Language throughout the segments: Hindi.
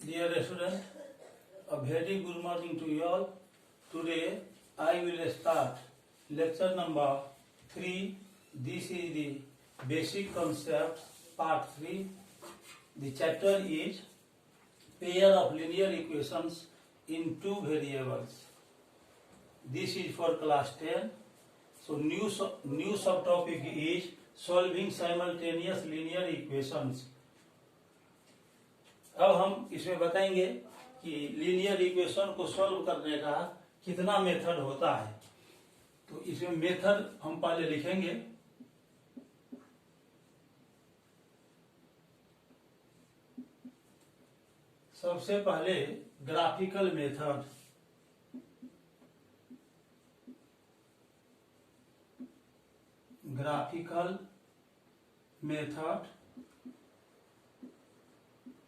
Dear student, a very good morning to you all. Today I will start lecture number 3. This is the basic concepts part 3. The chapter is pair of linear equations in two variables. This is for class 10. So new subtopic is solving simultaneous linear equations. अब हम इसमें बताएंगे कि लीनियर इक्वेशन को सॉल्व करने का कितना मेथड होता है। तो इसमें मेथड हम पहले लिखेंगे। सबसे पहले ग्राफिकल मेथड। ग्राफिकल मेथड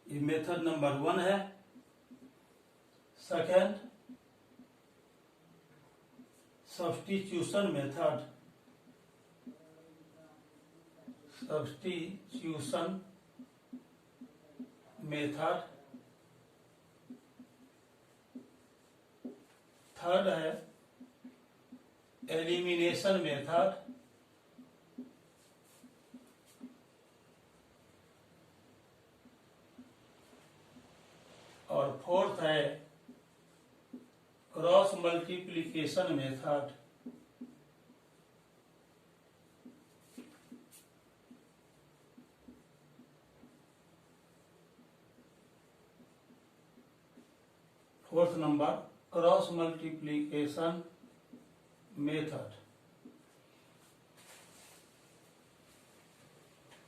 ये मेथड नंबर 1 है। Second substitution method. Substitution method. Third है एलिमिनेशन मेथड। और फोर्थ है cross multiplication method. Fourth number cross multiplication method.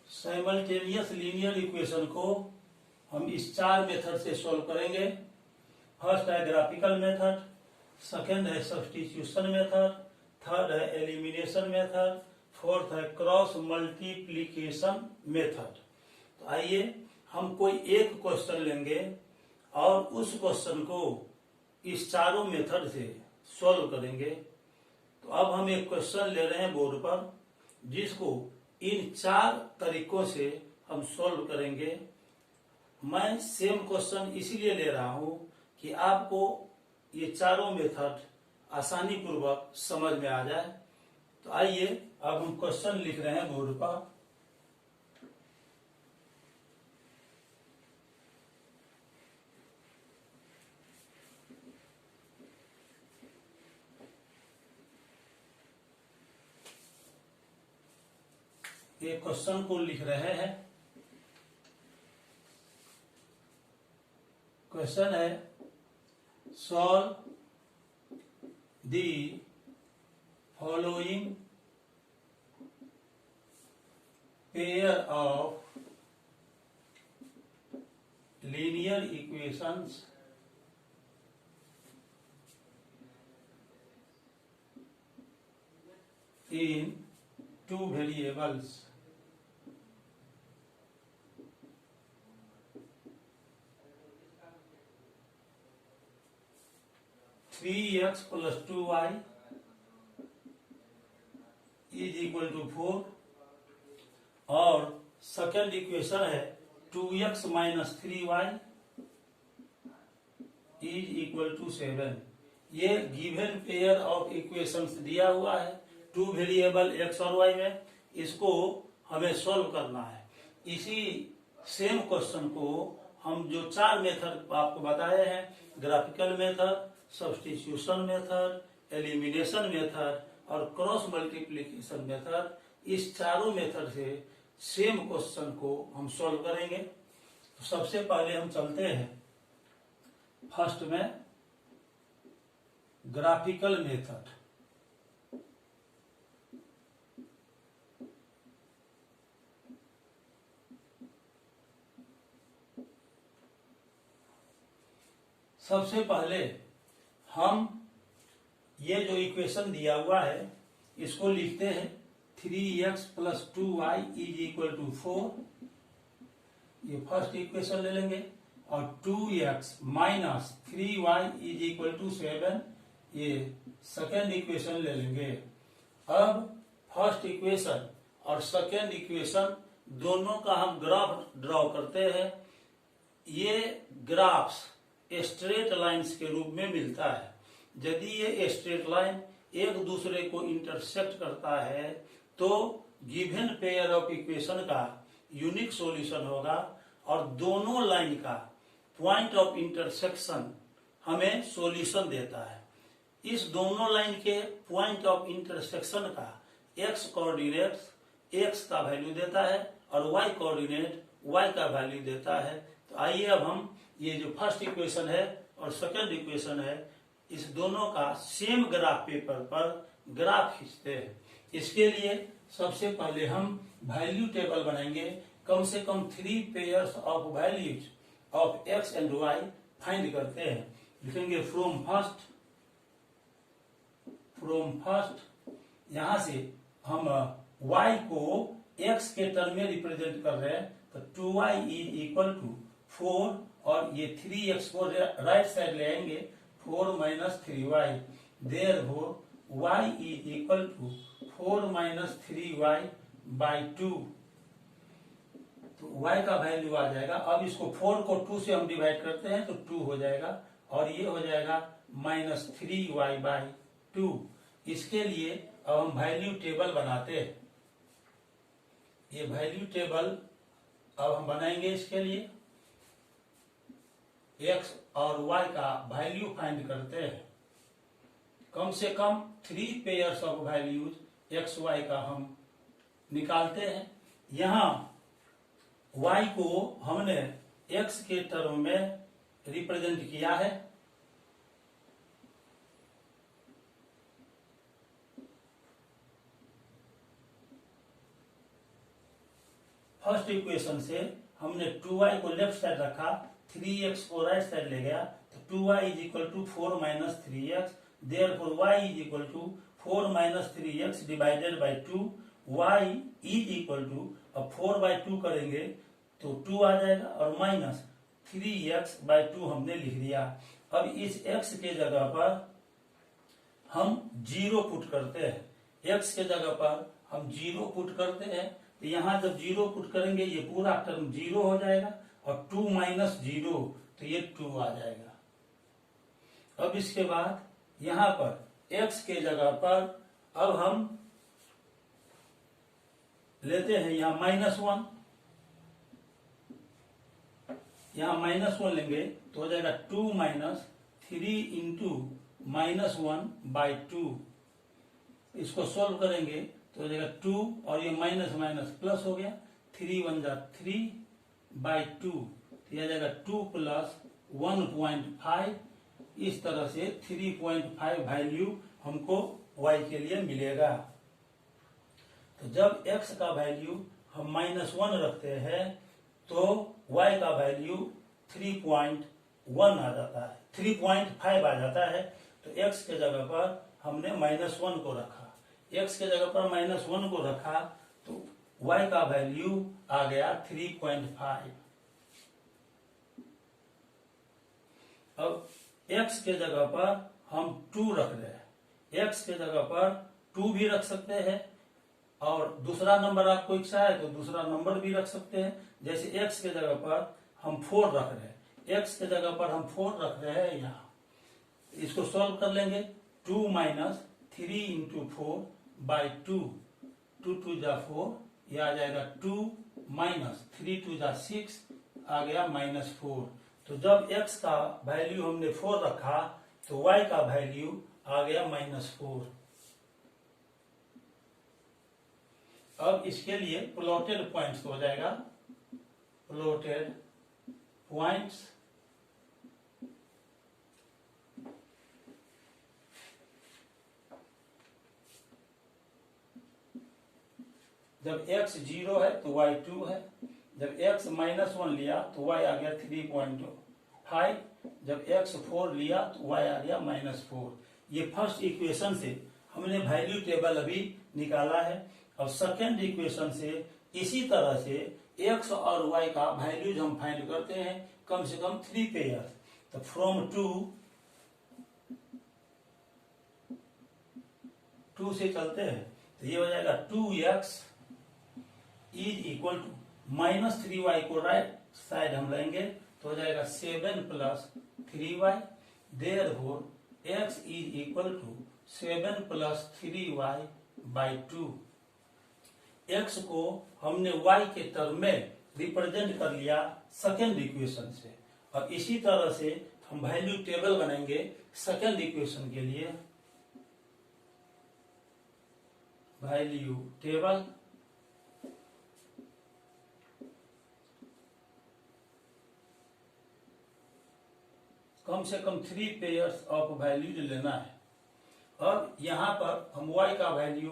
Simultaneous linear equation को हम इस 4 मेथड से सॉल्व करेंगे। फर्स्ट है ग्राफिकल मेथड, सेकेंड है सब्स्टिट्यूशन मेथड, थर्ड है एलिमिनेशन मेथड, फोर्थ है क्रॉस मल्टीप्लिकेशन मेथड। तो आइए हम कोई एक क्वेश्चन लेंगे और उस क्वेश्चन को इस चारों मेथड से सॉल्व करेंगे। तो अब हम एक क्वेश्चन ले रहे हैं बोर्ड पर, जिसको इन 4 तरीकों से हम सॉल्व करेंगे। मैं सेम क्वेश्चन इसीलिए ले रहा हूं कि आपको ये चारों मेथड आसानी पूर्वक समझ में आ जाए। तो आइए अब हम क्वेश्चन लिख रहे हैं बोर्ड पर। ये क्वेश्चन को लिख रहे हैं। क्वेश्चन है solve the following pair of linear equations in 2 variables. Three X plus 2y is equal to 4 और सेकेंड इक्वेशन है 2x minus 3y is equal to 7। ये गिवन पेयर ऑफ इक्वेशंस दिया हुआ है 2 वेरिएबल x और y में। इसको हमें सॉल्व करना है। इसी सेम क्वेश्चन को हम जो 4 मेथड आपको बताए हैं, graphical method, substitution method, elimination method और क्रॉस मल्टीप्लिकेशन मेथड, इस चारों मेथड से सेम क्वेश्चन को हम सॉल्व करेंगे। तो सबसे पहले हम चलते हैं फर्स्ट में ग्राफिकल मेथड। सबसे पहले हम ये जो इक्वेशन दिया हुआ है इसको लिखते हैं 3x plus 2y is equal to 4। ये फर्स्ट इक्वेशन ले लेंगे और 2x minus 3y is equal to 7 ये सेकेंड इक्वेशन ले लेंगे। अब फर्स्ट इक्वेशन और सेकेंड इक्वेशन दोनों का हम ग्राफ ड्रॉ करते हैं। ये ग्राफ्स स्ट्रेट लाइंस के रूप में मिलता है। यदि ये स्ट्रेट लाइन एक दूसरे को इंटरसेक्ट करता है तो गिवन पेयर ऑफ इक्वेशन का यूनिक सॉल्यूशन होगा और दोनों लाइन का पॉइंट ऑफ इंटरसेक्शन हमें सॉल्यूशन देता है। इस दोनों लाइन के पॉइंट ऑफ इंटरसेक्शन का एक्स कोऑर्डिनेट एक्स का वैल्यू देता है और वाई कोऑर्डिनेट वाई का वैल्यू देता है। तो आइए अब हम ये जो फर्स्ट इक्वेशन है और सेकंड इक्वेशन है इस दोनों का सेम ग्राफ पेपर पर ग्राफ खींचते हैं। इसके लिए सबसे पहले हम वैल्यू टेबल बनाएंगे। कम से कम 3 pairs of values of X and Y find करते हैं। लिखेंगे फ्रॉम फर्स्ट यहां से हम y को x के टर्म में रिप्रेजेंट कर रहे हैं तो 2y इज इक्वल टू 4 और ये 3x को राइट साइड ले आएंगे 4 minus 3y therefore y is equal to 4 minus 3y by 2। तो y का वैल्यू आ जाएगा। अब इसको 4 को 2 से हम डिवाइड करते हैं तो 2 हो जाएगा और ये हो जाएगा माइनस 3y बाई 2। इसके लिए अब हम वैल्यू टेबल बनाते हैं। ये वैल्यू टेबल अब हम बनाएंगे। इसके लिए x और y का वैल्यू फाइंड करते हैं। कम से कम 3 pairs of values x y का हम निकालते हैं। यहाँ y को हमने x के टर्म में रिप्रेजेंट किया है। फर्स्ट इक्वेशन से हमने 2y को लेफ्ट साइड रखा 3x को राइट साइड ले गया तो 2y is equal to 4 minus 3x therefore y is equal to 4 minus 3x divided by 2 y is equal to अब 4 बाई 2 करेंगे तो 2 आ जाएगा और माइनस 3x बाई 2 हमने लिख दिया। अब इस x के जगह पर हम 0 पुट करते हैं। x के जगह पर हम 0 पुट करते हैं तो यहाँ जब 0 पुट करेंगे ये पूरा टर्म 0 हो जाएगा और 2 माइनस 0 तो ये 2 आ जाएगा। अब इसके बाद यहाँ पर x के जगह पर अब हम लेते हैं यहाँ -1। यहाँ -1 लेंगे तो हो जाएगा 2 माइनस 3 इंटू -1 बाई 2। इसको सोल्व करेंगे तो हो जाएगा 2 और ये माइनस माइनस प्लस हो गया 3 1 जा 3 बाई 2 तो यह जाएगा 2 प्लस 1.5। इस तरह से 3.5 वैल्यू हमको y के लिए मिलेगा। तो जब x का वैल्यू हम -1 रखते हैं तो y का वैल्यू 3.1 आ जाता है 3.5 आ जाता है। तो x के जगह पर हमने -1 को रखा। x के जगह पर -1 को रखा तो y का वैल्यू आ गया 3.5। अब x के जगह पर हम 2 रख रहे हैं। x के जगह पर 2 भी रख सकते हैं और दूसरा नंबर आपको इच्छा है तो दूसरा नंबर भी रख सकते हैं। जैसे x के जगह पर हम 4 रख रहे हैं। x के जगह पर हम 4 रख रहे हैं। यहाँ इसको सॉल्व कर लेंगे 2 माइनस 3 इंटू 4 बाई 2 2 2 जा 4 ये आ जाएगा 2 माइनस 3 2 जा 6 आ गया -4। तो जब x का वैल्यू हमने 4 रखा तो y का वैल्यू आ गया -4। अब इसके लिए प्लॉटेड पॉइंट्स हो जाएगा। प्लॉटेड पॉइंट्स जब x 0 है तो y 2 है। जब x -1 लिया तो y आ गया 3.5। जब x 4 लिया तो y आ गया -4। ये फर्स्ट इक्वेशन से हमने वैल्यू टेबल अभी निकाला है। अब सेकेंड इक्वेशन से इसी तरह से x और y का वैल्यूज हम फाइंड करते हैं कम से कम 3 पेयर। तो फ्रॉम 2 से चलते हैं तो ये हो जाएगा 2x is equal to -3y को राइट साइड हम लेंगे तो हो जाएगा 7 plus 3y। Therefore x is equal to 7 plus 3y by 2। x को हमने y के टर्म में रिप्रेजेंट कर लिया सेकेंड इक्वेशन से, और इसी तरह से हम वैल्यू टेबल बनाएंगे सेकेंड इक्वेशन के लिए। वैल्यू टेबल कम से कम 3 पेयर्स ऑफ वैल्यूज लेना है। अब यहाँ पर हम y का वैल्यू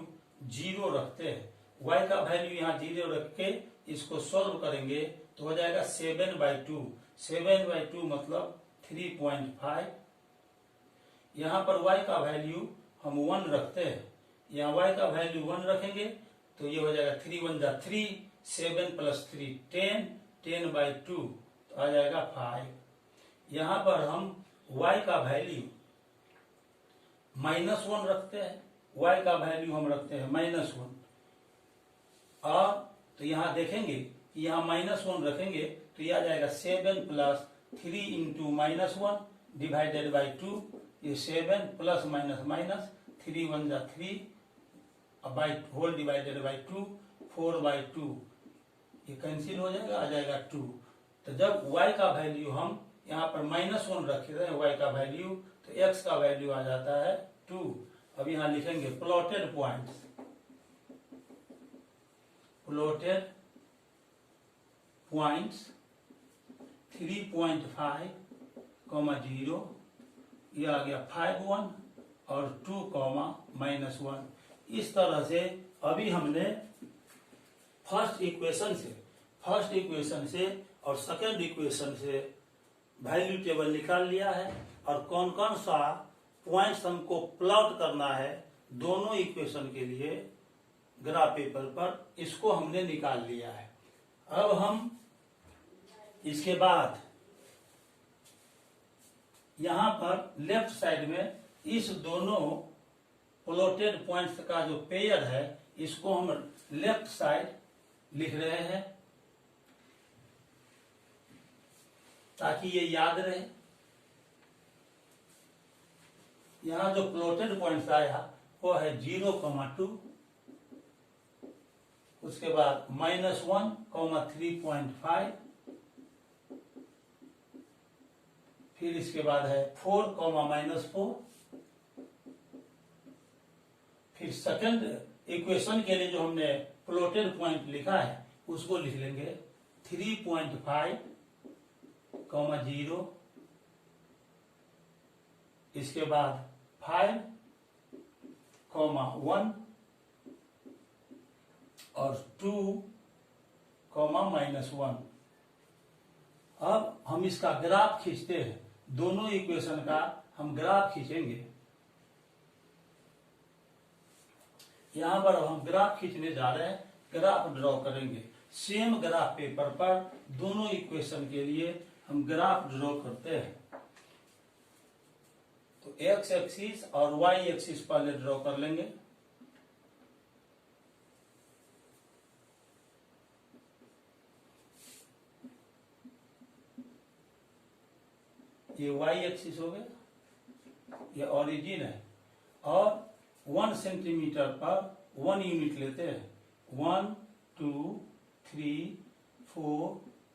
0 रखते हैं। y का वैल्यू यहाँ 0 रख के इसको सॉल्व करेंगे तो हो जाएगा 7/2। 7/2 मतलब 3.5। यहाँ पर y का वैल्यू हम 1 रखते हैं। यहाँ y का वैल्यू 1 रखेंगे तो ये हो जाएगा 3 1 जा 3, 7 प्लस 3 10, 10/2 तो आ जाएगा 5। यहाँ पर हम y का वैल्यू -1 रखते हैं। y का वैल्यू हम रखते हैं -1, और तो यहाँ देखेंगे कि यहाँ -1 रखेंगे तो यह आ जाएगा 7 प्लस 3 इंटू -1 डिवाइडेड बाई 2। ये 7 प्लस माइनस माइनस 3 1 जा 3 बाई होल डिवाइडेड बाई 2, 4/2 ये कैंसिल हो जाएगा, आ जाएगा 2। तो जब y का वैल्यू हम यहाँ पर -1 रखे थे y का वैल्यू, तो x का वैल्यू आ जाता है 2। अब यहाँ लिखेंगे प्लॉटेड पॉइंट्स। प्लॉटेड पॉइंट्स 3.5, 0 ये आ गया 5 1 और 2, -1। इस तरह से अभी हमने फर्स्ट इक्वेशन से और सेकंड इक्वेशन से वैल्यू टेबल निकाल लिया है, और कौन कौन सा पॉइंट्स हमको प्लॉट करना है दोनों इक्वेशन के लिए ग्राफ पेपर पर, इसको हमने निकाल लिया है। अब हम इसके बाद यहां पर लेफ्ट साइड में इस दोनों प्लॉटेड पॉइंट्स का जो पेयर है इसको हम लेफ्ट साइड लिख रहे हैं ताकि ये याद रहे। यहां जो प्लॉटेड पॉइंट्स आया वो है 0,2, उसके बाद -1, 3.5, फिर इसके बाद है 4, -4। फिर सेकंड इक्वेशन के लिए जो हमने प्लॉटेड पॉइंट लिखा है उसको लिख लेंगे 3.5, 0, इसके बाद 5, 1 और 2, -1। अब हम इसका ग्राफ खींचते हैं, दोनों इक्वेशन का हम ग्राफ खींचेंगे। यहां पर हम ग्राफ खींचने जा रहे हैं, ग्राफ ड्रॉ करेंगे। सेम ग्राफ पेपर पर दोनों इक्वेशन के लिए हम ग्राफ ड्रॉ करते हैं। तो x एक्सिस और y एक्सिस पहले ड्रॉ कर लेंगे। ये y एक्सिस हो गया, ये ओरिजिन है, और 1 सेंटीमीटर पर 1 यूनिट लेते हैं। 1 2 3 4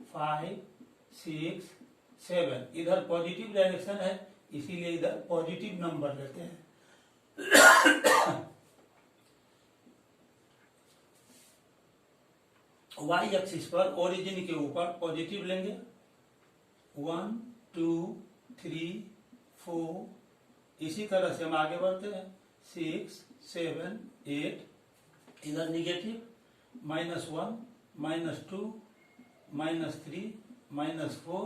5 6 7, इधर पॉजिटिव डायरेक्शन है इसीलिए इधर पॉजिटिव नंबर लेते हैं। y एक्सिस पर ओरिजिन के ऊपर पॉजिटिव लेंगे। 1 2 3 4, इसी तरह से हम आगे बढ़ते हैं। 6 7 8, इधर निगेटिव -1 -2 -3 -4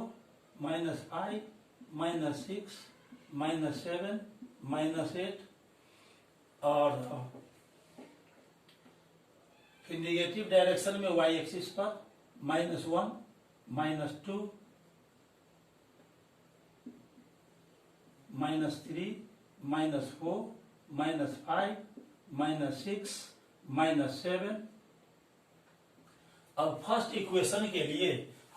-5 -6 -7 -8, और फिर निगेटिव डायरेक्शन में y एक्सिस पर -1 -2 -3 -4 -5 -6 -7। अब फर्स्ट इक्वेशन के लिए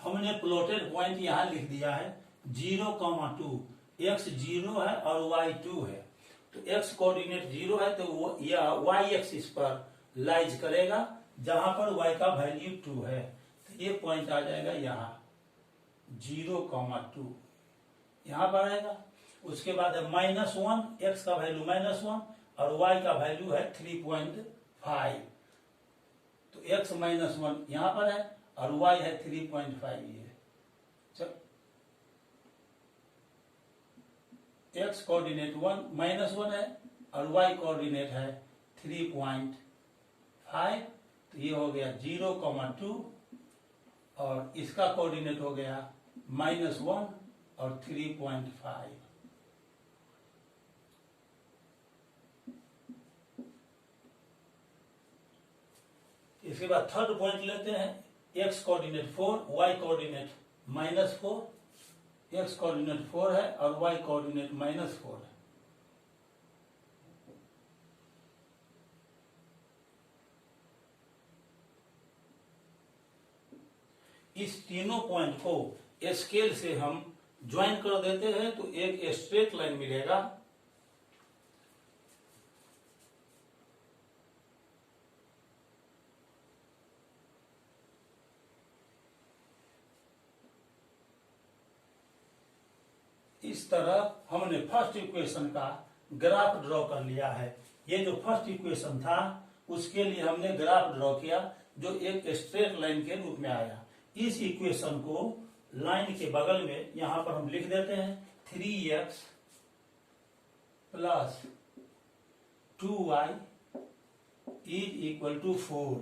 हमने प्लॉटेड पॉइंट यहाँ लिख दिया है 0,2, x 0 है और y 2 है। तो x कोऑर्डिनेट 0 है तो वो यह y एक्सिस पर लाइज करेगा जहां पर y का वैल्यू 2 है। तो ये पॉइंट आ जाएगा यहाँ 0,2 यहाँ पर आएगा। उसके बाद है -1, x का वैल्यू -1 और y का वैल्यू है 3.5। तो x -1 यहाँ पर है और y है 3.5। ये x कोऑर्डिनेट 1 है और y कोऑर्डिनेट है 3.5। तो ये हो गया 0,2 और इसका कोऑर्डिनेट हो गया -1 और 3.5। इसके बाद थर्ड पॉइंट लेते हैं। x coordinate 4, y coordinate -4। x coordinate 4 है और y कोऑर्डिनेट -4 है। इस तीनों पॉइंट को स्केल से हम ज्वाइन कर देते हैं तो एक स्ट्रेट लाइन मिलेगा। इस तरह हमने फर्स्ट इक्वेशन का ग्राफ ड्रॉ कर लिया है। ये जो फर्स्ट इक्वेशन था उसके लिए हमने ग्राफ ड्रॉ किया जो एक स्ट्रेट लाइन के रूप में आया। इस इक्वेशन को लाइन के बगल में यहां पर हम लिख देते हैं 3x प्लस 2y = 4।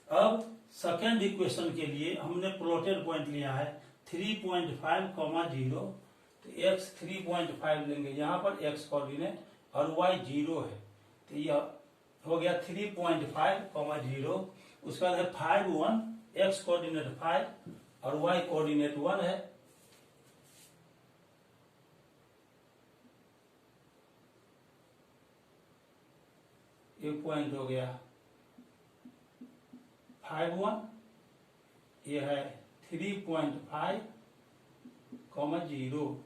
अब सेकेंड इक्वेशन के लिए हमने प्लॉटेड पॉइंट लिया है 3.5, 0। तो x 3.5 लेंगे यहाँ पर x कोऑर्डिनेट और y 0 है। तो यह हो गया 3.5, 0। उसका है 5, 1, x कोऑर्डिनेट 5 और y कोऑर्डिनेट 1 है। एक पॉइंट हो गया 5, 1। यह है 3.5, 0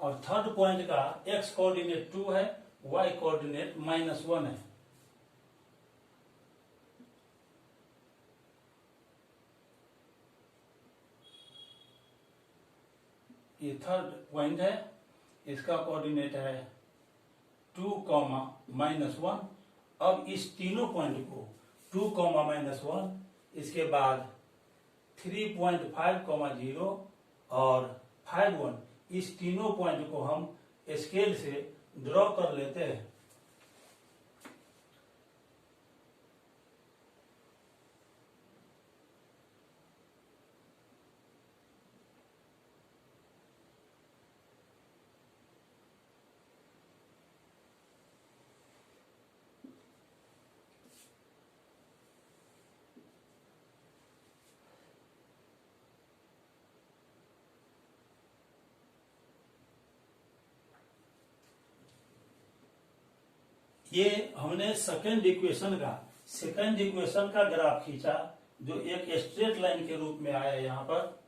और थर्ड पॉइंट का x कोऑर्डिनेट 2 है, y कोऑर्डिनेट -1 है। ये थर्ड पॉइंट है, इसका कोऑर्डिनेट है 2, -1। अब इस तीनों पॉइंट को 2, -1, इसके बाद 3.5, 0 और 5, 1, इस तीनों पॉइंट को हम स्केल से ड्रॉ कर लेते हैं। ये हमने सेकंड इक्वेशन का ग्राफ खींचा जो एक स्ट्रेट लाइन के रूप में आया यहां पर।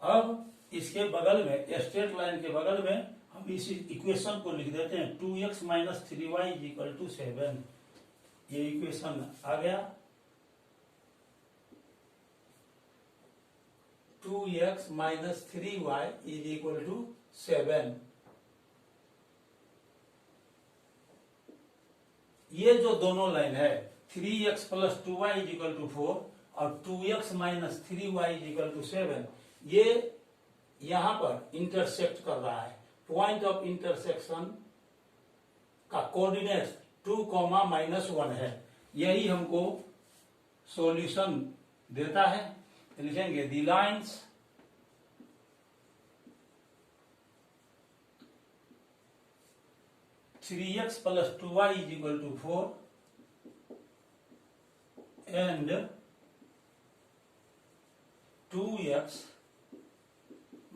अब इसके बगल में स्ट्रेट लाइन के बगल में हम इस इक्वेशन को लिख देते हैं 2x - 3y = 7। ये इक्वेशन आ गया 2x - 3y = 7। ये जो दोनों लाइन है 3x + 2y = 4 और 2x - 3y = 7, ये यहां पर इंटरसेक्ट कर रहा है। पॉइंट ऑफ इंटरसेक्शन का कोऑर्डिनेट 2, -1 है। यही हमको सॉल्यूशन देता है। लिखेंगे the lines (3x + 2y = 4) and 2x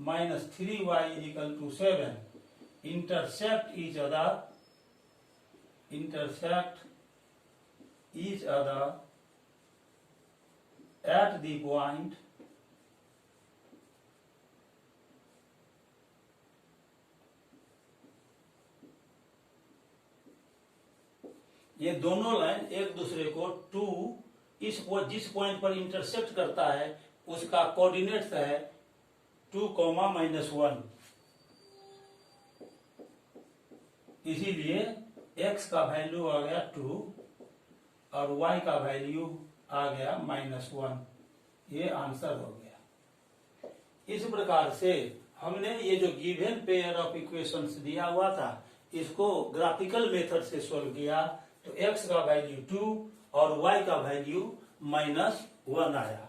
minus 3y is equal to 7 intersect each other at the point ये दोनों लाइन एक दूसरे को जिस पॉइंट पर इंटरसेक्ट करता है उसका कोऑर्डिनेट्स है 2,-1। इसीलिए x का वैल्यू आ गया 2 और y का वैल्यू आ गया -1। ये आंसर हो गया। इस प्रकार से हमने ये जो गिवन पेयर ऑफ इक्वेशंस दिया हुआ था इसको ग्राफिकल मेथड से सोल्व किया तो x का वैल्यू 2 और y का वैल्यू -1 आया।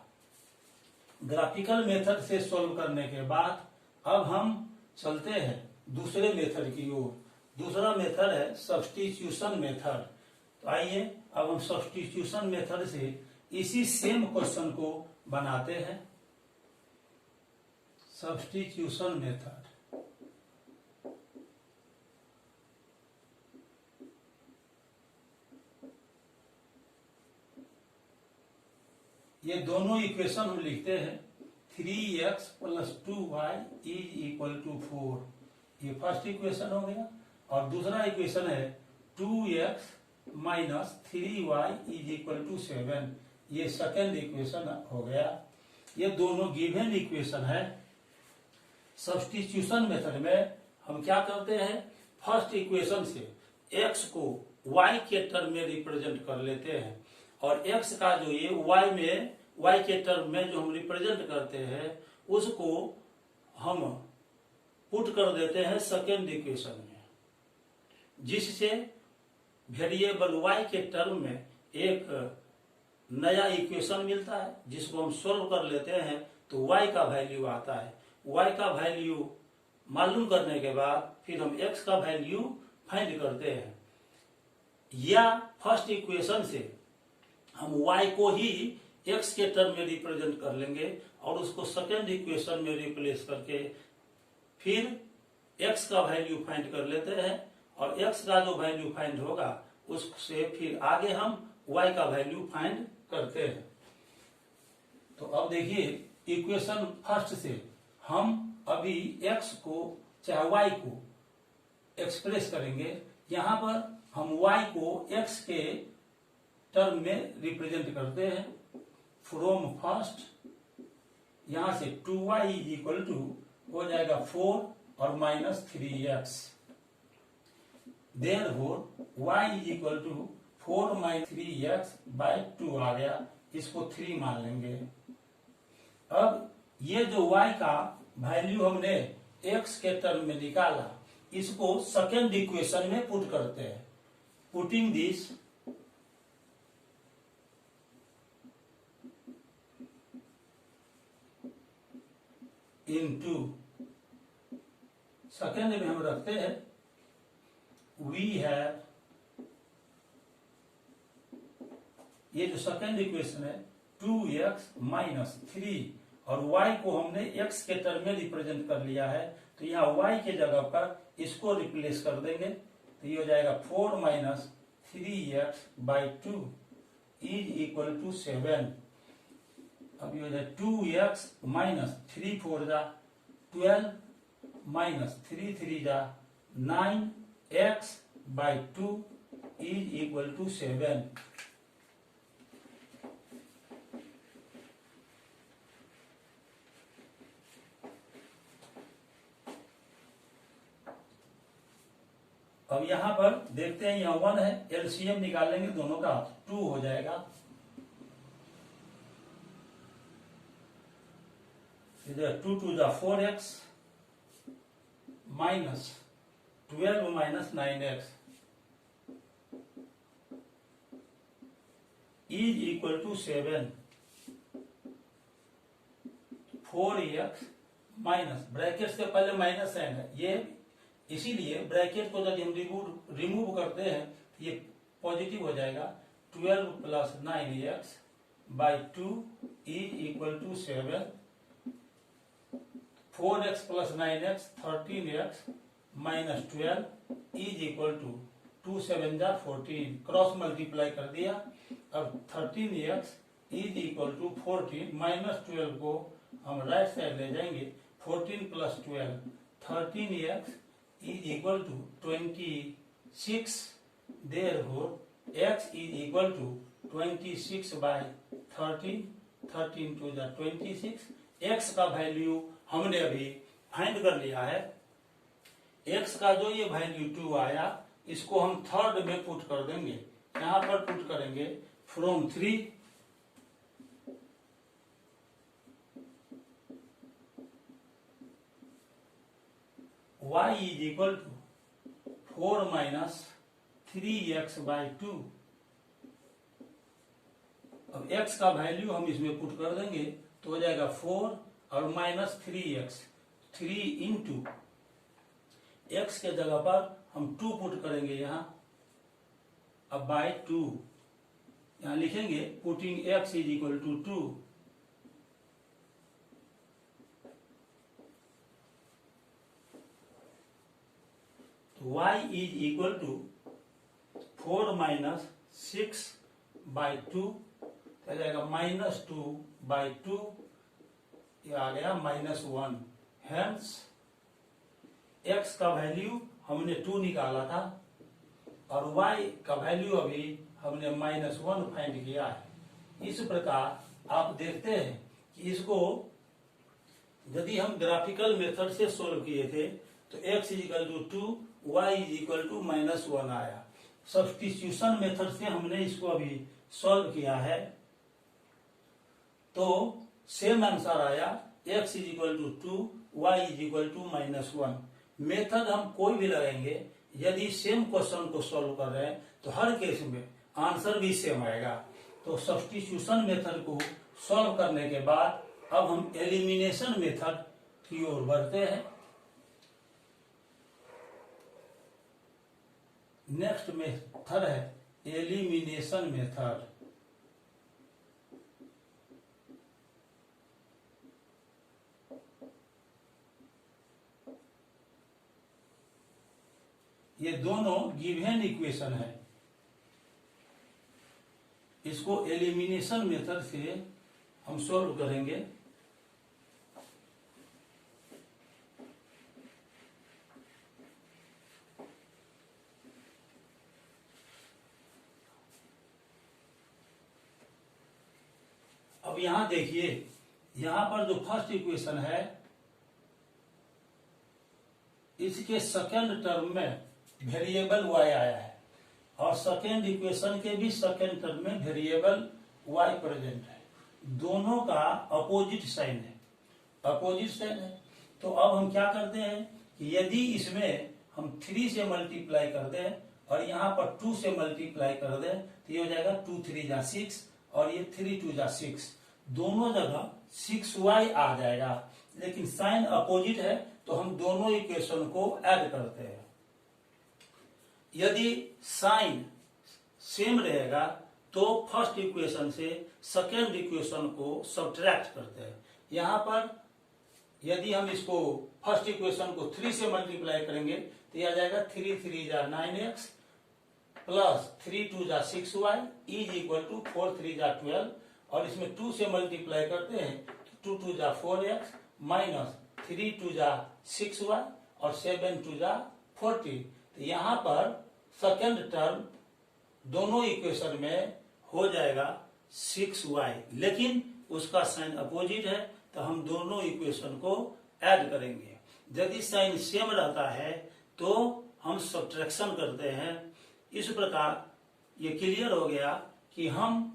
ग्राफिकल मेथड से सोल्व करने के बाद अब हम चलते हैं दूसरे मेथड की ओर। दूसरा मेथड है सब्स्टिट्यूशन मेथड। तो आइए अब हम सब्स्टिट्यूशन मेथड से इसी सेम क्वेश्चन को बनाते हैं। सब्स्टिट्यूशन मेथड ये दोनों इक्वेशन हम लिखते हैं 3x + 2y = 4। ये फर्स्ट इक्वेशन हो गया और दूसरा इक्वेशन है 2x - 3y = 7। ये सेकेंड इक्वेशन हो गया। ये दोनों गिवन इक्वेशन है। सब्स्टिट्यूशन मेथड में हम क्या करते हैं, फर्स्ट इक्वेशन से x को y के टर्म में रिप्रेजेंट कर लेते हैं और x का जो ये y के टर्म में जो हम रिप्रेजेंट करते हैं उसको हम पुट कर देते हैं सेकेंड इक्वेशन में, जिससे वेरिएबल y के टर्म में एक नया इक्वेशन मिलता है जिसको हम सोल्व कर लेते हैं तो y का वैल्यू आता है। y का वैल्यू मालूम करने के बाद फिर हम x का वैल्यू फाइंड करते हैं, या फर्स्ट इक्वेशन से हम y को ही x के टर्म में रिप्रेजेंट कर लेंगे और उसको सेकेंड इक्वेशन में रिप्लेस करके फिर x का वैल्यू फाइंड कर लेते हैं और x का जो वैल्यू फाइंड होगा उससे फिर आगे हम y का वैल्यू फाइंड करते हैं। तो अब देखिए इक्वेशन फर्स्ट से हम अभी x को चाहे y को एक्सप्रेस करेंगे। यहाँ पर हम y को x के टर्म में रिप्रेजेंट करते हैं। फ्रॉम फर्स्ट यहां से 2y = हो जाएगा 4 और -3x। देयरफॉर y = 4 - 3x/2 आ गया। इसको 3 मान लेंगे। अब ये जो y का वैल्यू हमने x के टर्म में निकाला इसको सेकेंड इक्वेशन में पुट करते हैं। पुटिंग दिस इनटू सेकेंड में हम रखते हैं वी हैव, ये जो सेकेंड इक्वेशन है 2x - 3 और y को हमने x के टर्म में रिप्रेजेंट कर लिया है तो यहाँ y के जगह पर इसको रिप्लेस कर देंगे तो ये हो जाएगा 4 - 3x/2 = 7। अब ये हो जाए 2x - 3 4 जा 12 - 3 3 जा 9x/2 = 7। अब यहां पर देखते हैं यहाँ 1 है, एलसीएम निकालेंगे दोनों का 2 हो जाएगा। इधर 2 2 जा 4x -12 - 9x = 7। 4x minus bracket से पहले माइनस साइन है, ये इसीलिए ब्रैकेट को जब हम रिमूव करते हैं तो ये पॉजिटिव हो जाएगा। 12 + 9x/2 = 7। 4x plus 9x 13x minus 12 is equal to 2 7 जा 14, क्रॉस मल्टीप्लाई कर दिया। अब 13x is equal to 14 minus 12 को हम राइट साइड ले जाएंगे, 14 plus 12 13x is equal to 26, therefore x is equal to 26 by 13, 13 two जा 26। x का वैल्यू हमने अभी फाइंड कर लिया है। x का जो ये वैल्यू 2 आया, इसको हम थर्ड में पुट कर देंगे। यहां पर पुट करेंगे from 3 y is equal to 4 minus 3x by 2। अब x का वैल्यू हम इसमें पुट कर देंगे तो हो जाएगा 4 और माइनस 3x, 3 इंटू x के जगह पर हम 2 पुट करेंगे यहाँ। अब बाय 2 यहाँ लिखेंगे, putting x is equal to 2। तो y is equal to 4 minus 6 by 2, तो जाएगा माइनस 2 बाय 2, ये आ गया माइनस 1। हेंस x का वैल्यू हमने 2 निकाला था और y का वैल्यू अभी हमने माइनस 1 फाइंड किया है। इस प्रकार आप देखते हैं कि इसको यदि हम ग्राफिकल मेथड से सोल्व किए थे तो x is equal to 2, y is equal to minus 1 आया। सब्स्टिट्यूशन मेथड से हमने इसको अभी सॉल्व किया है तो सेम आंसर आया, x is equal to 2, y is equal to minus 1। Method हम कोई भी लगाएंगे, यदि सेम क्वेश्चन को सॉल्व कर रहे हैं तो हर केस में आंसर भी सेम आएगा। तो सब्स्टिट्यूशन मेथड को सॉल्व करने के बाद अब हम एलिमिनेशन मेथड की ओर बढ़ते हैं। नेक्स्ट मेथड है एलिमिनेशन मेथड। ये दोनों गिवन इक्वेशन है, इसको एलिमिनेशन मेथड से हम सॉल्व करेंगे। अब यहां देखिए, यहां पर जो फर्स्ट इक्वेशन है इसके सेकेंड टर्म में वेरिएबल y आया है और सेकेंड इक्वेशन के भी सेकेंड टर्म में वेरिएबल y प्रेजेंट है। दोनों का अपोजिट साइन है, अपोजिट साइन है। तो अब हम क्या करते हैं कि यदि इसमें हम 3 से मल्टीप्लाई कर दें और यहाँ पर 2 से मल्टीप्लाई कर दें तो ये हो जाएगा 2 3 जा 6 और ये 3 2 जा 6, दोनों जगह 6y आ जाएगा। लेकिन साइन अपोजिट है तो हम दोनों इक्वेशन को ऐड करते हैं। यदि साइन सेम रहेगा तो फर्स्ट इक्वेशन से सेकेंड इक्वेशन को सब्ट्रैक्ट करते हैं। यहां पर यदि हम इसको फर्स्ट इक्वेशन को 3 से मल्टीप्लाई करेंगे तो यह आ जाएगा 3 3 जा 9x प्लस 3 2 जा 6y इज इक्वल टू 4 3 जा 12 और इसमें 2 से मल्टीप्लाई करते हैं तो 2 2 जा 4x माइनस 3 2 जा 6y और 7 2 जा 40। तो यहाँ पर सेकेंड टर्म दोनों इक्वेशन में हो जाएगा 6y, लेकिन उसका साइन अपोजिट है तो हम दोनों इक्वेशन को ऐड करेंगे। यदि साइन सेम रहता है तो हम सब्ट्रैक्शन करते हैं। इस प्रकार ये क्लियर हो गया कि हम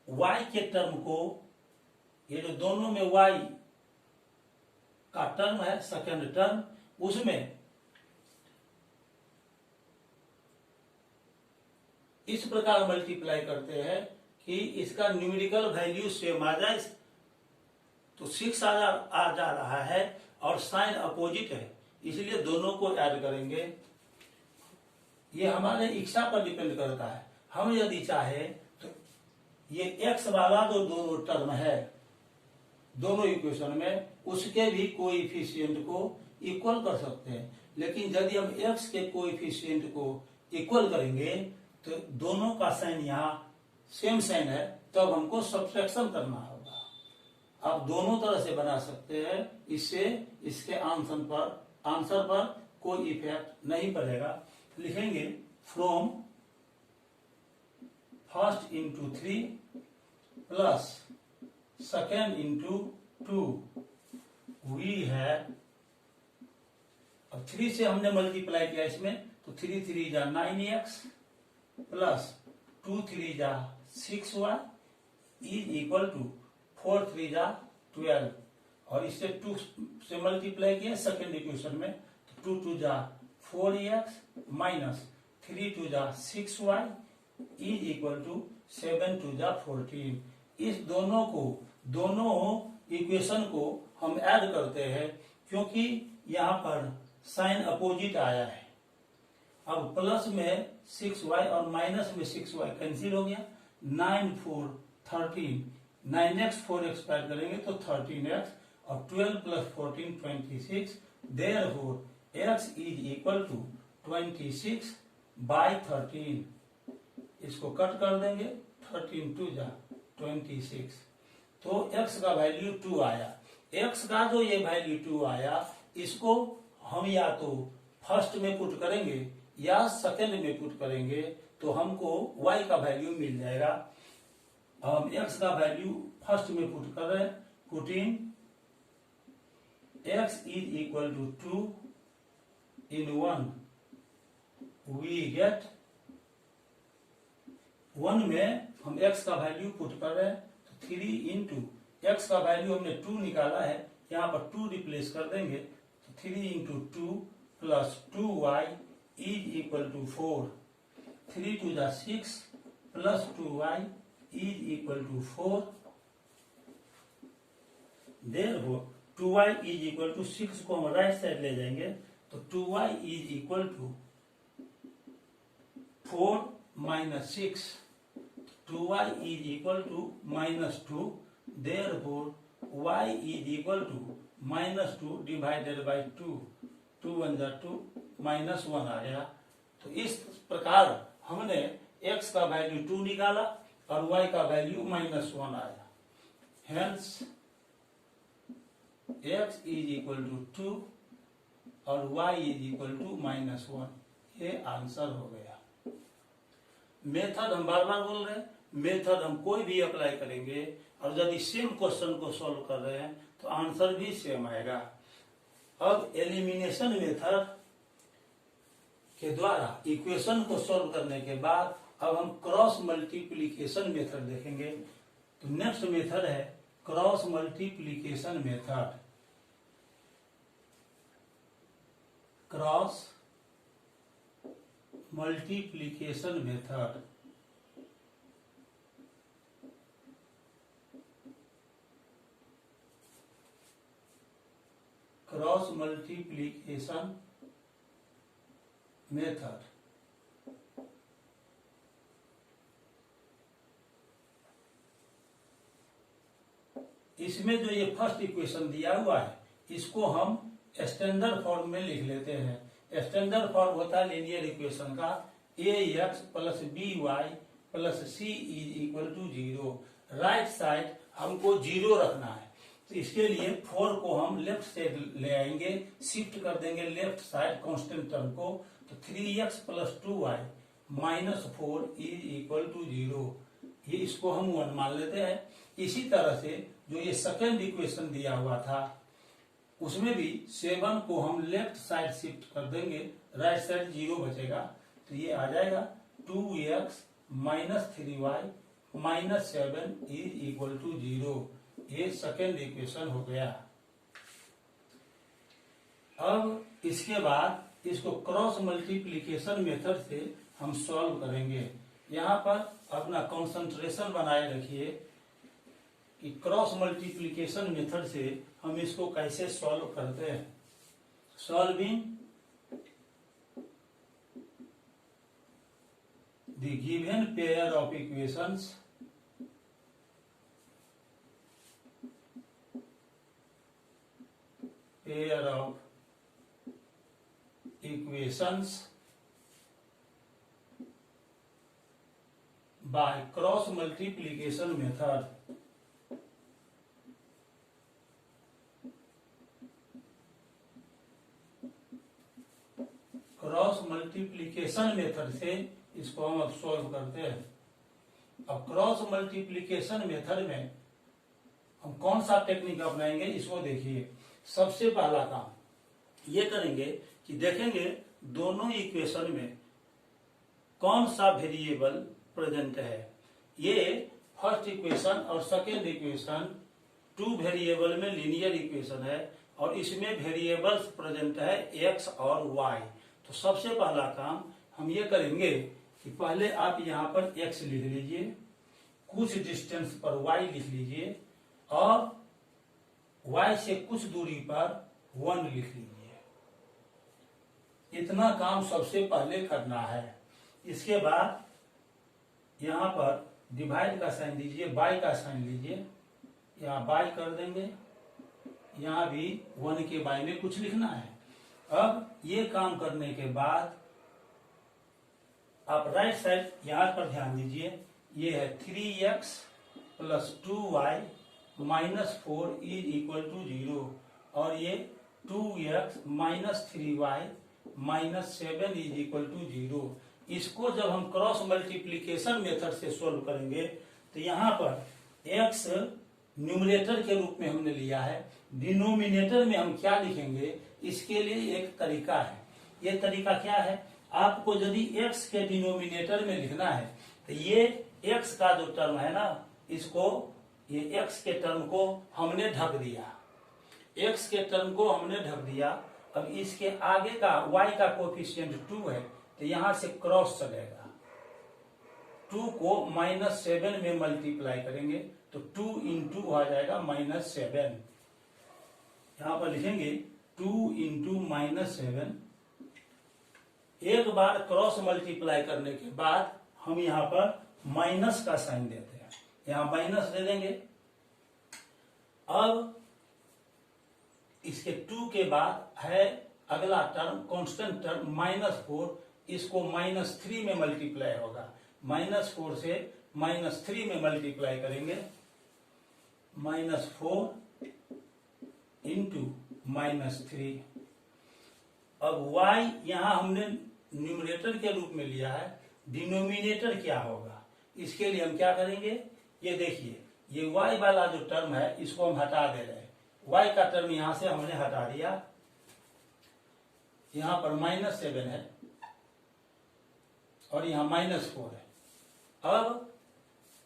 y के टर्म को, ये जो दोनों में y का टर्म है सेकेंड टर्म, उसमें इस प्रकार मल्टीप्लाई करते हैं कि इसका न्यूमेरिकल वैल्यू सेम आ जाए। तो 6 आ जा रहा है और साइन अपोजिट है, इसलिए दोनों को ऐड करेंगे। ये हमारे इच्छा पर डिपेंड करता है। हम यदि चाहे तो ये x वाला जो दोनों टर्म है दोनों इक्वेशन में, उसके भी कोएफिशिएंट को इक्वल कर सकते हैं। लेकिन यदि हम x के कोएफिशिएंट को इक्वल करेंगे तो दोनों का साइन यहाँ सेम साइन है, तब हमको सब्ट्रैक्शन करना होगा। आप दोनों तरह से बना सकते हैं, इससे इसके आंसर पर कोई इफेक्ट नहीं पड़ेगा। लिखेंगे from first into 3 plus second into 2 वी है। अब 3 से हमने मल्टीप्लाई किया इसमें, तो 3 3 जा 9x प्लस 2 3 जा 6y इज इक्वल टू 4 3 जा 12। और इससे 2 से मल्टीप्लाई किया सेकेंड इक्वेशन में, तो 2 2 जा 4x माइनस 3 2 जा 6y इज इक्वल टू 7 2 जा 14। इस दोनों इक्वेशन को हम ऐड करते हैं, क्योंकि यहाँ पर साइन अपोजिट आया है। अब प्लस में 6y और माइनस में 6y कैंसिल हो गया। 9 4 13, 9x 4x ऐड करेंगे तो 13x और 12 plus 14 26। Therefore x is equal to 26 by 13। इसको कट कर देंगे, 13 2 जा 26, तो x का वैल्यू 2 आया। x का जो ये वैल्यू 2 आया, इसको हम या तो फर्स्ट में पुट करेंगे या सेकेंड में पुट करेंगे, तो हमको y का वैल्यू मिल जाएगा। हम x का वैल्यू फर्स्ट में पुट कर रहे हैं। Put in x is equal to 2 in 1, we get 1 में हम x का वैल्यू पुट कर रहे हैं, तो 3 इंटू x का वैल्यू हमने 2 निकाला है, यहाँ पर 2 रिप्लेस कर देंगे, तो 3 into 2 plus 2y is equal to 4। 3 2 जा 6 plus 2y is equal to 4। Therefore 2y is equal to 6 को हम राइट साइड ले जाएंगे, तो 2y is equal to 4 minus 6, 2y is equal to -2। Therefore y is equal to -2 divided by 2, 2 1 जा 2 -1 आ गया। तो इस प्रकार हमने x का वैल्यू 2 निकाला और y का वैल्यू -1 आया। Hence x is equal to 2 और y इज इक्वल टू -1। ये आंसर हो गया। मेथड हम बार बार बोल रहे हैं, मेथड हम कोई भी अप्लाई करेंगे और यदि सेम क्वेश्चन को सॉल्व कर रहे हैं तो आंसर भी सेम आएगा। अब एलिमिनेशन मेथड के द्वारा इक्वेशन को सॉल्व करने के बाद अब हम क्रॉस मल्टीप्लिकेशन मेथड देखेंगे। तो नेक्स्ट मेथड है cross multiplication method. Cross multiplication method cross multiplication method. इसमें जो ये फर्स्ट इक्वेशन दिया हुआ है, इसको हम स्टैंडर्ड फॉर्म में लिख लेते हैं। स्टैंडर्ड फॉर्म होता है लीनियर इक्वेशन का, ax plus by plus c is equal to 0। Right side हमको 0 रखना है, तो इसके लिए 4 को हम लेफ्ट साइड ले आएंगे, शिफ्ट कर देंगे लेफ्ट साइड कांस्टेंट टर्म को, तो 3x plus 2y minus 4 is equal to 0। ये इसको हम 1 मान लेते हैं। इसी तरह से जो ये सेकेंड इक्वेशन दिया हुआ था, उसमें भी 7 को हम लेफ्ट साइड शिफ्ट कर देंगे, राइट साइड 0 बचेगा, तो ये आ जाएगा 2x minus 3y minus 7 is equal to 0। ये सेकेंड इक्वेशन हो गया। अब इसके बाद इसको क्रॉस मल्टीप्लिकेशन मेथड से हम सॉल्व करेंगे। यहाँ पर अपना कंसंट्रेशन बनाए रखिए कि क्रॉस मल्टीप्लिकेशन मेथड से हम इसको कैसे सॉल्व करते हैं। Solving the given pair of equations pair of equations by cross multiplication method. Cross multiplication method से इसको हम अब सॉल्व करते हैं। अब क्रॉस मल्टीप्लीकेशन मेथड में हम कौन सा टेक्निक अपनाएंगे इसको देखिए। सबसे पहला काम ये करेंगे कि देखेंगे दोनों इक्वेशन में कौन सा वेरिएबल प्रेजेंट है। ये फर्स्ट इक्वेशन और सेकेंड इक्वेशन 2 वेरिएबल में लीनियर इक्वेशन है और इसमें वेरिएबल्स प्रेजेंट है x और y। तो सबसे पहला काम हम ये करेंगे कि पहले आप यहाँ पर x लिख लीजिए, कुछ डिस्टेंस पर y लिख लीजिए और y से कुछ दूरी पर 1 लिख लीजिए। इतना काम सबसे पहले करना है। इसके बाद यहाँ पर डिवाइड का साइन दीजिए, बाई का साइन लीजिए, यहाँ बाई कर देंगे, यहाँ भी 1 के बाई में कुछ लिखना है। अब ये काम करने के बाद आप राइट साइड यहाँ पर ध्यान दीजिए, ये है 3x plus 2y minus 4 is equal to 0 और ये 2x minus 3y minus 7 is equal to 0। इसको जब हम क्रॉस मल्टीप्लीकेशन मेथड से सोल्व करेंगे तो यहाँ पर x न्यूमरेटर के रूप में हमने लिया है, डिनोमिनेटर में हम क्या लिखेंगे इसके लिए एक तरीका है। ये तरीका क्या है, आपको यदि x के डिनोमिनेटर में लिखना है तो ये x का जो टर्म है ना, इसको ये x के टर्म को हमने ढक दिया, x के टर्म को हमने ढक दिया। अब इसके आगे का y का कोफिशिएंट 2 है तो यहां से क्रॉस चलेगा, 2 को -7 में मल्टीप्लाई करेंगे तो 2 इंटू आ जाएगा -7। यहां पर लिखेंगे 2 इंटू -7। एक बार क्रॉस मल्टीप्लाई करने के बाद हम यहाँ पर माइनस का साइन देते हैं, यहाँ माइनस दे देंगे। अब इसके 2 के बाद है अगला टर्म कांस्टेंट टर्म -4, इसको -3 में मल्टीप्लाई होगा, -4 से -3 में मल्टीप्लाई करेंगे, -4 इंटू -3। अब y यहां हमने न्यूमरेटर के रूप में लिया है, डिनोमिनेटर क्या होगा इसके लिए हम क्या करेंगे, ये देखिए ये y वाला जो टर्म है इसको हम हटा दे रहे हैं, y का टर्म यहां से हमने हटा दिया, यहां पर -7 है और यहाँ -4 है। अब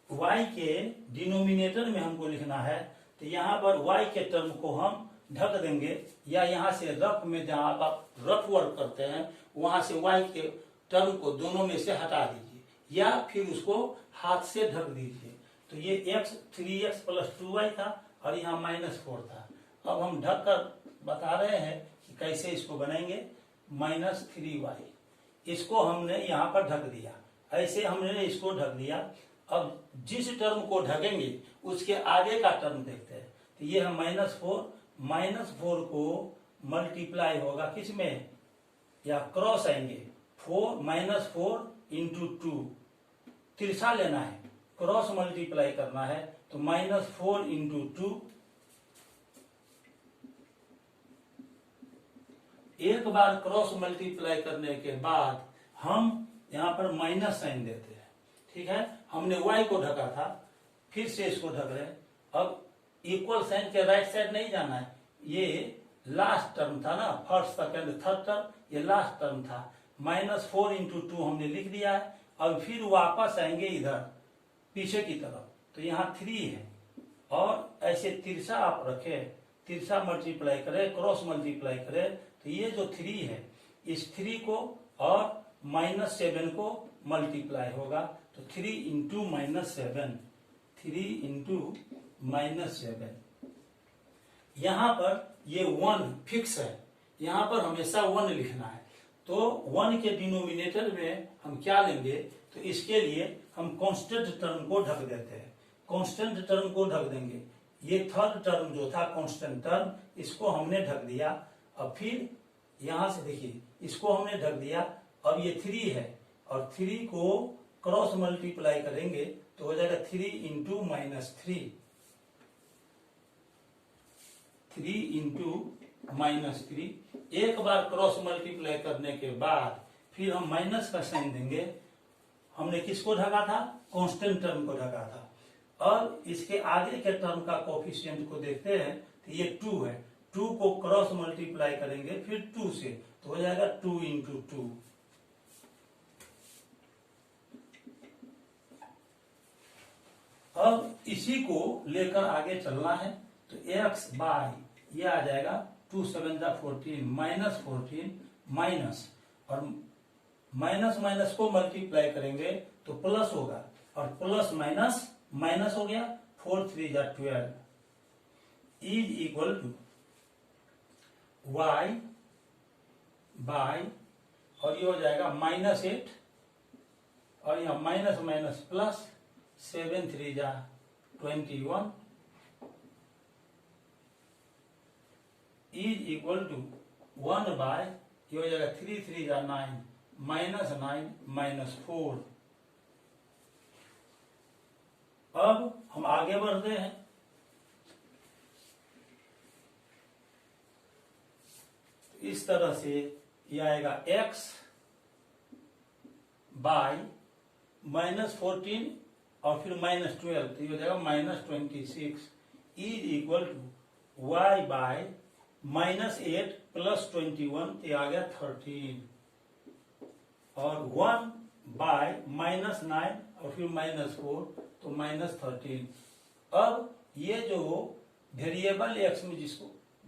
y के डिनोमिनेटर में हमको लिखना है तो यहाँ पर y के टर्म को हम ढक देंगे, या यहाँ से रफ में जहाँ आप रफ वर्क करते हैं वहां से y के टर्म को दोनों में से हटा दीजिए या फिर उसको हाथ से ढक दीजिए। तो ये x 3x प्लस 2y था और यहाँ -4 था। अब हम ढक कर बता रहे हैं कि कैसे इसको बनाएंगे, -3y इसको हमने यहाँ पर ढक दिया, ऐसे हमने इसको ढक दिया। अब जिस टर्म को ढकेंगे उसके आगे का टर्म देखते हैं, तो ये है -4 को मल्टीप्लाई होगा किस में, या क्रॉस आएंगे, 4 इंटू 2 तिरछा लेना है, क्रॉस मल्टीप्लाई करना है तो -4 इंटू 2। एक बार क्रॉस मल्टीप्लाई करने के बाद हम यहाँ पर माइनस साइन देते हैं, ठीक है। हमने y को ढका था, फिर से इसको ढक रहे हैं। अब इक्वल साइन के राइट साइड नहीं जाना है, ये लास्ट टर्म था ना, फर्स्ट सेकंड थर्ड टर्म, ये लास्ट टर्म था। -4 इंटू 2 हमने लिख दिया है। अब फिर वापस आएंगे इधर पीछे की तरफ, तो यहाँ 3 है और ऐसे तिरछा आप रखे, तिरछा मल्टीप्लाई करें, क्रॉस मल्टीप्लाई करें तो ये जो 3 है इस 3 को और -7 को मल्टीप्लाई होगा तो 3 इंटू -7, 3 इंटू -7। यहां पर ये 1 फिक्स है, यहां पर हमेशा 1 लिखना है। तो 1 के डिनोमिनेटर में हम क्या लेंगे, तो इसके लिए हम कांस्टेंट टर्म को ढक देते हैं, कांस्टेंट टर्म को ढक देंगे। ये थर्ड टर्म जो था कांस्टेंट टर्म, इसको हमने ढक दिया। अब फिर यहां से देखिए, इसको हमने ढक दिया। अब ये 3 है और 3 को क्रॉस मल्टीप्लाई करेंगे तो हो जाएगा 3 इंटू -3, 3 इंटू -3। एक बार क्रॉस मल्टीप्लाई करने के बाद फिर हम माइनस का साइन देंगे। हमने किसको ढका था? कांस्टेंट टर्म को ढका था। और इसके आगे के टर्म का कोफिशिएंट को देखते हैं तो ये 2 है। 2 को क्रॉस मल्टीप्लाई करेंगे फिर 2 से तो हो जाएगा 2 इंटू 2। अब इसी को लेकर आगे चलना है तो x बाय ये आ जाएगा 2 7 14 -14 माइनस, और माइनस माइनस को मल्टीप्लाई करेंगे तो प्लस होगा, और प्लस माइनस माइनस हो गया, 4 3 12 is equal to y by, और ये हो जाएगा -8 और यहाँ minus minus plus 7 3 21 is equal to 1 by, ये हो जाएगा 3 3 9 -9 -4। अब हम आगे बढ़ते हैं। इस तरह से ये आएगा x बाय -14 और फिर -12 तो ये हो जाएगा -26 is equal to y by -8 plus 21 ये आ गया 13, और 1 बाय -9 और फिर -4 तो -13। अब ये जो वेरिएबल x में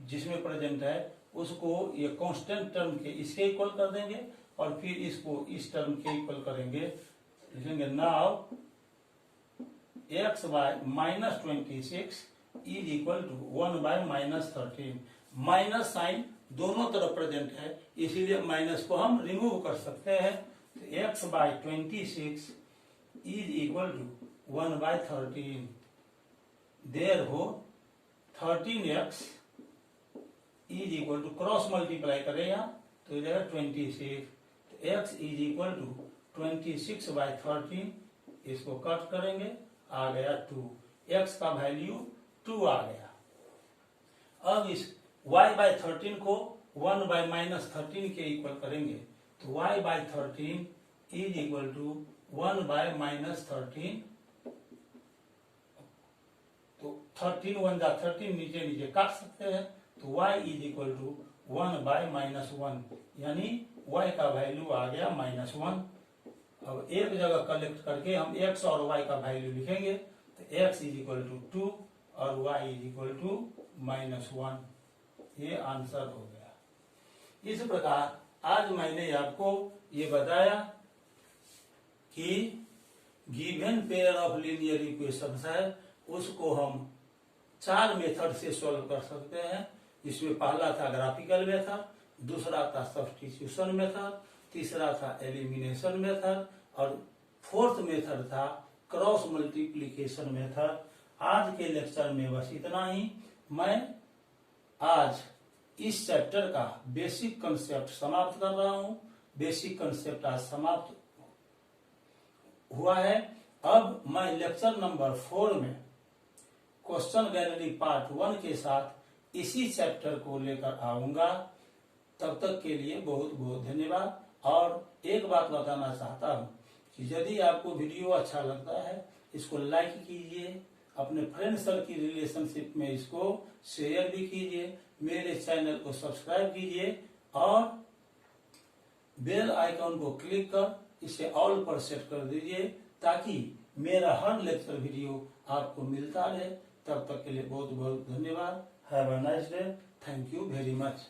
जिसमें प्रेजेंट है उसको ये कांस्टेंट टर्म के इसके इक्वल कर देंगे और फिर इसको इस टर्म के इक्वल करेंगे। लिखेंगे now x by -26 is equal to 1 by -13। Minus sign दोनों तरफ प्रेजेंट है इसीलिए माइनस को हम रिमूव कर सकते हैं। तो x by 26 is equal to 1 by 13। Therefore 13x is equal to cross multiply करेगा तो हो जाएगा 26। तो x is equal to 26 by 13, इसको कट करेंगे आ गया 2, x का वैल्यू 2 आ गया। अब इस y बाय 13 को 1 बाय -13 के इक्वल करेंगे तो y by 13 is equal to 1 by -13। तो 13 1 जा 13 नीचे नीचे काट सकते हैं तो y is equal to 1 by -1, यानी y का वैल्यू आ गया -1। अब एक जगह कलेक्ट करके हम x और y का वैल्यू लिखेंगे तो x इज इक्वल टू 2 और y इज इक्वल टू -1। ये आंसर हो गया। इस प्रकार आज मैंने आपको ये बताया कि given pair of linear equations है उसको हम 4 मेथड से सॉल्व कर सकते हैं। इसमें पहला था ग्राफिकल मेथड, दूसरा था सब्स्टिट्यूशन मेथड, तीसरा था एलिमिनेशन मेथड और फोर्थ मेथड था क्रॉस मल्टीप्लिकेशन मेथड। आज के लेक्चर में बस इतना ही। मैं आज इस चैप्टर का बेसिक कंसेप्ट समाप्त कर रहा हूं। बेसिक कंसेप्ट आज समाप्त हुआ है। अब मैं लेक्चर नंबर 4 में क्वेश्चन गैलरी पार्ट 1 के साथ इसी चैप्टर को लेकर आऊंगा। तब तक के लिए बहुत बहुत धन्यवाद। और एक बात बताना चाहता हूं कि यदि आपको वीडियो अच्छा लगता है इसको लाइक कीजिए, अपने फ्रेंड सर्कल की रिलेशनशिप में इसको शेयर भी कीजिए, मेरे चैनल को सब्सक्राइब कीजिए और बेल आइकॉन को क्लिक कर इसे ऑल पर सेट कर दीजिए ताकि मेरा हर लेक्चर वीडियो आपको मिलता रहे। तब तक के लिए बहुत बहुत धन्यवाद। Have a nice day. Thank you very much.